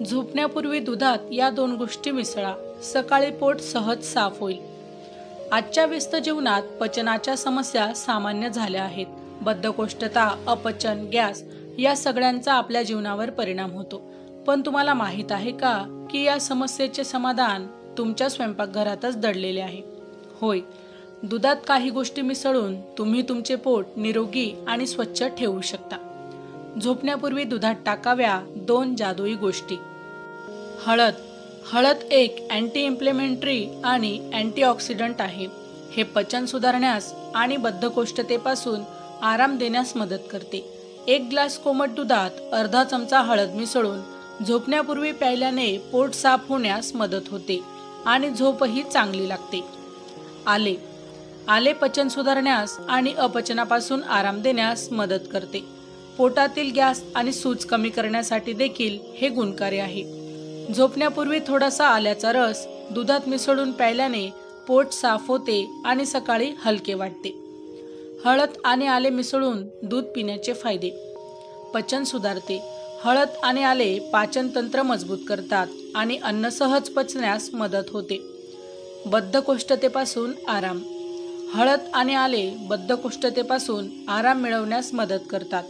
झोपण्यापूर्वी दुधात या 2 गोष्टी मिसळा. सकाळी पोट सहज साफ होईल. आजच्या व्यस्त जीवनात पचनाच्या समस्या सामान्य झाल्या आहेत. बद्धकोष्ठता, अपचन, गॅस या सगळ्यांचा आपल्या जीवनावर परिणाम होतो. पण तुम्हाला माहीत आहे का की या समस्येचे समाधान तुमच्या स्वयंपाकघरातच दडलेले आहे? होय, दुधात काही गोष्टी मिसळून तुम्ही तुमचे पोट निरोगी आणि स्वच्छ ठेवू शकता. झोपण्यापूर्वी दुधात टाकाव्या 2 जादुई गोष्टी. हळद. हळद एक अँटी इन्फ्लेमेटरी आणि अँटीऑक्सिडंट आहे. हे पचन सुधारण्यास आणि बद्धकोष्ठतेपासून आराम देण्यास मदत करते. 1 ग्लास कोमट दुधात अर्धा चमचा हळद मिसळून झोपण्यापूर्वी प्यायल्याने पोट साफ होण्यास मदत होते आणि झोपही चांगली लागते. आले. आले पचन सुधारण्यास आणि अपचनापासून आराम देण्यास मदत करते. पोटातील गॅस आणि सूज कमी करण्यासाठी देखील हे गुणकारी आहे. झोपण्यापूर्वी थोडासा आल्याचा रस दुधात मिसळून प्यायल्याने पोट साफ होते आणि सकाळी हलके वाटते. हळद आणि आले मिसळून दूध पिण्याचे फायदे. पचन सुधारते. हळद आणि आले पाचन तंत्र मजबूत करतात आणि अन्न सहज पचण्यास मदत होते. बद्धकोष्ठतेपासून आराम. हळद आणि आले बद्धकोष्ठतेपासून आराम मिळवण्यास मदत करतात.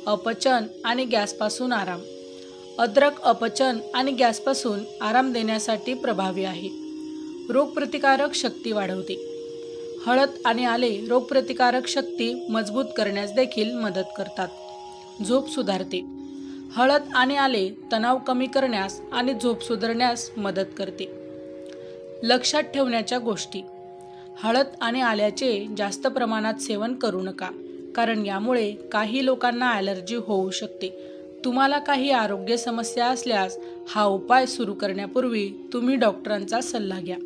अपचन आणि गॅसपासून आराम. अद्रक अपचन आणि गॅसपासून आराम देण्यासाठी प्रभावी आहे. रोगप्रतिकारक शक्ती वाढवते. हळद आणि आले रोगप्रतिकारक शक्ती मजबूत करण्यास देखील मदत करतात. झोप सुधारते. हळद आणि आले तणाव कमी करण्यास आणि झोप सुधारण्यास मदत करते. लक्षात ठेवण्याच्या गोष्टी. हळद आणि आल्याचे जास्त प्रमाणात सेवन करू नका, कारण यामुळे काही लोकांना ॲलर्जी होऊ शकते. तुम्हाला काही आरोग्य समस्या असल्यास हा उपाय सुरू करण्यापूर्वी तुम्ही डॉक्टरांचा सल्ला घ्या.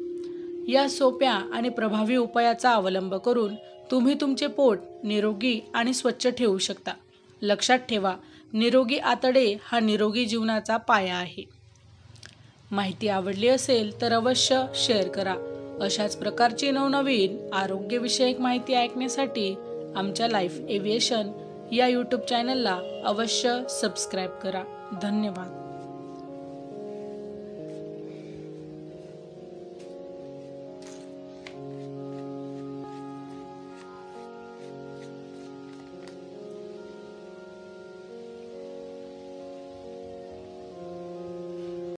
या सोप्या आणि प्रभावी उपायाचा अवलंब करून तुम्ही तुमचे पोट निरोगी आणि स्वच्छ ठेवू शकता. लक्षात ठेवा, निरोगी आतडे हा निरोगी जीवनाचा पाया आहे. माहिती आवडली असेल तर अवश्य शेअर करा. अशाच प्रकारची नवनवीन आरोग्यविषयक माहिती ऐकण्यासाठी आमच्या लाईफ एव्हिएशन या यूट्यूब चॅनलला अवश्य सबस्क्राईब करा. धन्यवाद.